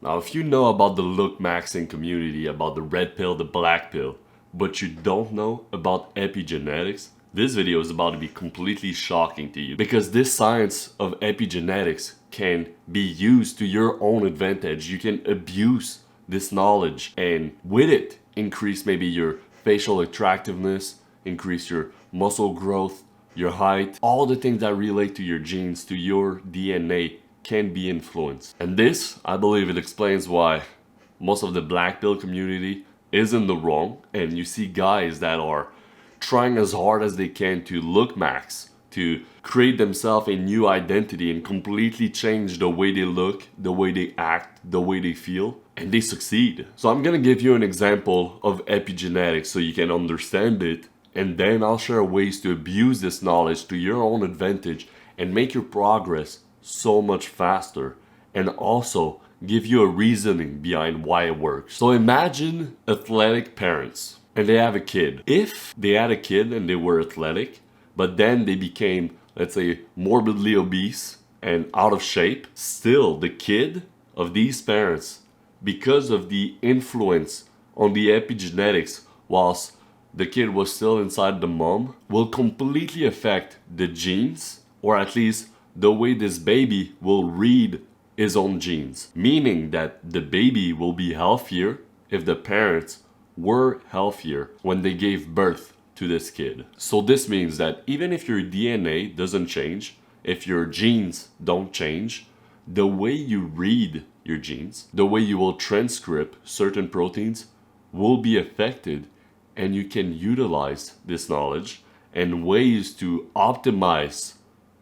Now, if you know about the look maxing community, about the red pill, the black pill, but you don't know about epigenetics, this video is about to be completely shocking to you because this science of epigenetics can be used to your own advantage. You can abuse this knowledge and with it increase maybe your facial attractiveness, increase your muscle growth, your height, all the things that relate to your genes, to your DNA can be influenced. And this, I believe it explains why most of the black pill community is in the wrong, and you see guys that are trying as hard as they can to look max, to create themselves a new identity and completely change the way they look, the way they act, the way they feel, and they succeed. So I'm gonna give you an example of epigenetics so you can understand it, and then I'll share ways to abuse this knowledge to your own advantage and make your progress so much faster, and also give you a reasoning behind why it works. So imagine athletic parents and they have a kid. If they had a kid and they were athletic, but then they became, let's say, morbidly obese and out of shape, still the kid of these parents, because of the influence on the epigenetics whilst the kid was still inside the mom, will completely affect the genes, or at least the way this baby will read his own genes. Meaning that the baby will be healthier if the parents were healthier when they gave birth to this kid. So this means that even if your DNA doesn't change, if your genes don't change, the way you read your genes, the way you will transcript certain proteins will be affected, and you can utilize this knowledge and ways to optimize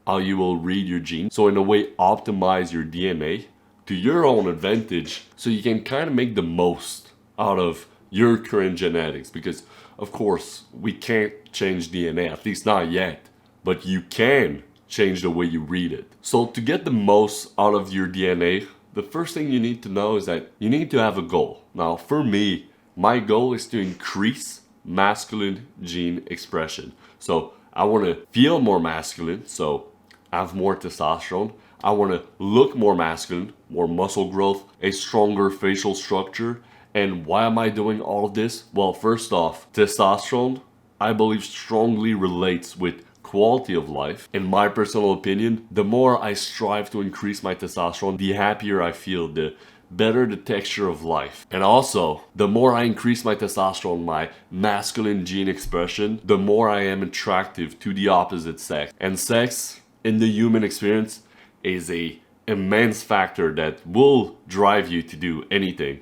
how you will read your genes. So in a way, optimize your DNA to your own advantage so you can kind of make the most out of your current genetics. Because of course, we can't change DNA, at least not yet, but you can change the way you read it. So to get the most out of your DNA, the first thing you need to know is that you need to have a goal. Now, for me, my goal is to increase masculine gene expression. So I want to feel more masculine, so have more testosterone. I want to look more masculine, more muscle growth, a stronger facial structure. And why am I doing all of this? Well, first off, testosterone, I believe, strongly relates with quality of life. In my personal opinion, the more I strive to increase my testosterone, the happier I feel, the better the texture of life. And also, the more I increase my testosterone, my masculine gene expression, the more I am attractive to the opposite sex. And sex, in the human experience, is a immense factor that will drive you to do anything.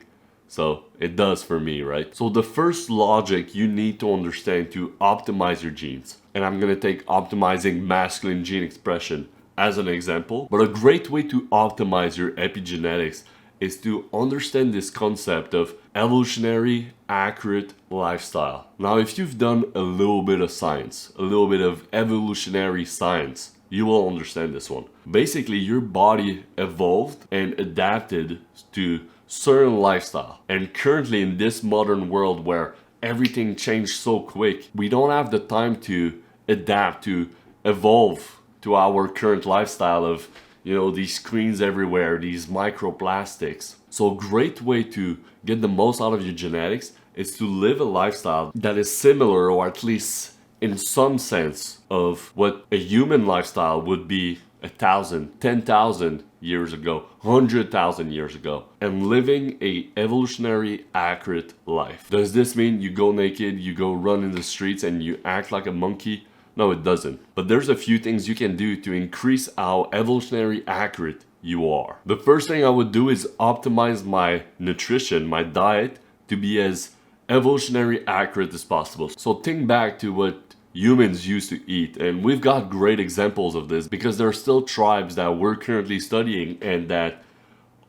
So it does for me, right? So the first logic you need to understand to optimize your genes, and I'm gonna take optimizing masculine gene expression as an example, but a great way to optimize your epigenetics is to understand this concept of evolutionary accurate lifestyle. Now, if you've done a little bit of science, a little bit of evolutionary science, you will understand this one. Basically, your body evolved and adapted to certain lifestyle. And currently in this modern world where everything changed so quick, we don't have the time to adapt, to evolve to our current lifestyle of, these screens everywhere, these microplastics. So a great way to get the most out of your genetics is to live a lifestyle that is similar, or at least in some sense, of what a human lifestyle would be 1,000, 10,000 years ago, 100,000 years ago, and living a evolutionary accurate life. Does this mean you go naked, you go run in the streets, and you act like a monkey? No, it doesn't. But there's a few things you can do to increase how evolutionary accurate you are. The first thing I would do is optimize my nutrition, my diet, to be as evolutionary accurate as possible. So think back to what humans used to eat, and we've got great examples of this because there are still tribes that we're currently studying and that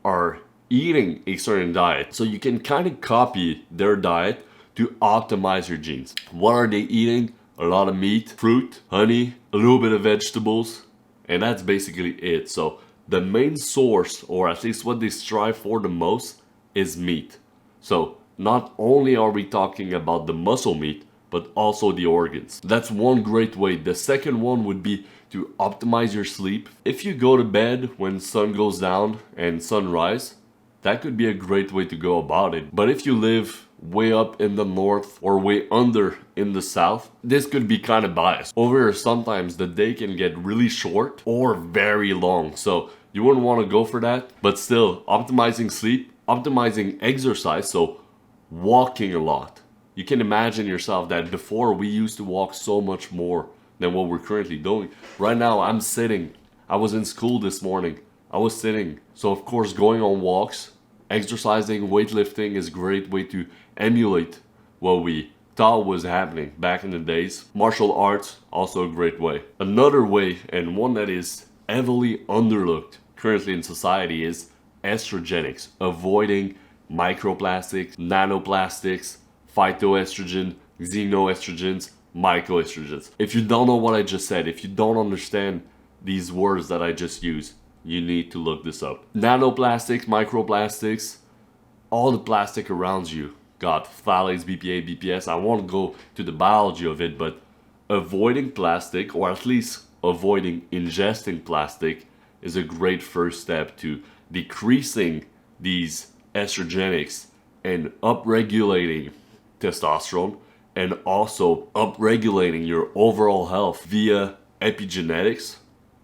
are eating a certain diet. So you can kind of copy their diet to optimize your genes. What are they eating? A lot of meat, fruit, honey, a little bit of vegetables, and that's basically it. So the main source, or at least what they strive for the most, is meat. So not only are we talking about the muscle meat, but also the organs. That's one great way. The second one would be to optimize your sleep. If you go to bed when sun goes down and sunrise, that could be a great way to go about it. But if you live way up in the north or way under in the south, this could be kind of biased. Over here, sometimes the day can get really short or very long, so you wouldn't want to go for that. But still, optimizing sleep, optimizing exercise, so walking a lot. You can imagine yourself that before we used to walk so much more than what we're currently doing. Right now, I'm sitting. I was in school this morning. I was sitting. So of course, going on walks, exercising, weightlifting is a great way to emulate what we thought was happening back in the days. Martial arts, also a great way. Another way, and one that is heavily underlooked currently in society, is estrogenics. Avoiding microplastics, nanoplastics, phytoestrogen, xenoestrogens, mycoestrogens. If you don't know what I just said, if you don't understand these words that I just used, you need to look this up. Nanoplastics, microplastics, all the plastic around you got phthalates, BPA, BPS. I won't go to the biology of it, but avoiding plastic, or at least avoiding ingesting plastic, is a great first step to decreasing these estrogenics and upregulating testosterone, and also upregulating your overall health via epigenetics,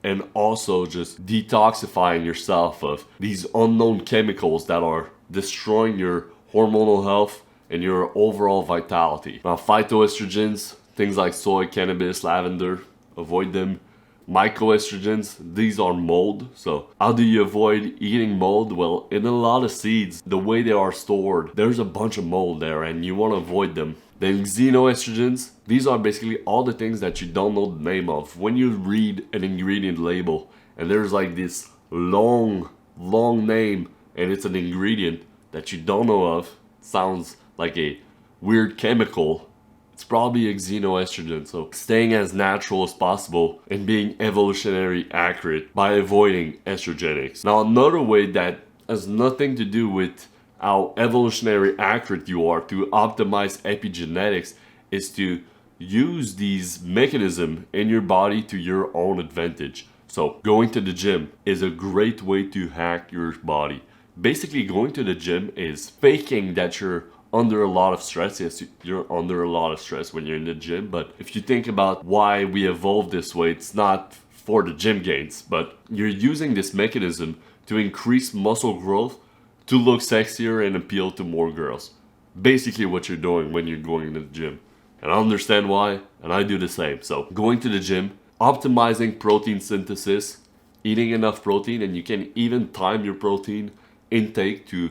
and also just detoxifying yourself of these unknown chemicals that are destroying your hormonal health and your overall vitality. Now, phytoestrogens, things like soy, cannabis, lavender, avoid them. Mycoestrogens, these are mold. So how do you avoid eating mold? Well, in a lot of seeds, the way they are stored, there's a bunch of mold there and you want to avoid them. Then xenoestrogens, these are basically all the things that you don't know the name of. When you read an ingredient label and there's like this long name and it's an ingredient that you don't know of, sounds like a weird chemical, it's probably a xenoestrogen. So staying as natural as possible and being evolutionary accurate by avoiding estrogenics. Now, another way that has nothing to do with how evolutionary accurate you are to optimize epigenetics is to use these mechanisms in your body to your own advantage. So going to the gym is a great way to hack your body. Basically, going to the gym is faking that you're under a lot of stress. Yes, you're under a lot of stress when you're in the gym, but if you think about why we evolved this way, it's not for the gym gains, but you're using this mechanism to increase muscle growth to look sexier and appeal to more girls. Basically what you're doing when you're going to the gym. And I understand why, and I do the same. So going to the gym, optimizing protein synthesis, eating enough protein, and you can even time your protein intake to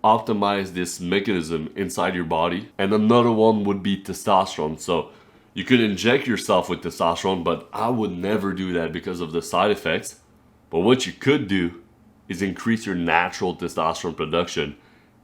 optimize this mechanism inside your body. And another one would be testosterone. So you could inject yourself with testosterone, but I would never do that because of the side effects. But what you could do is increase your natural testosterone production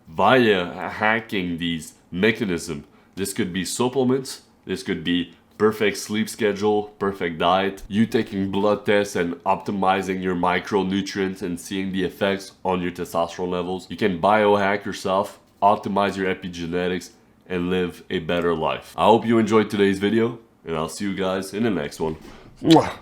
via hacking these mechanisms. This could be supplements, this could be perfect sleep schedule, perfect diet, you taking blood tests and optimizing your micronutrients and seeing the effects on your testosterone levels. You can biohack yourself, optimize your epigenetics, and live a better life. I hope you enjoyed today's video, and I'll see you guys in the next one. Mwah.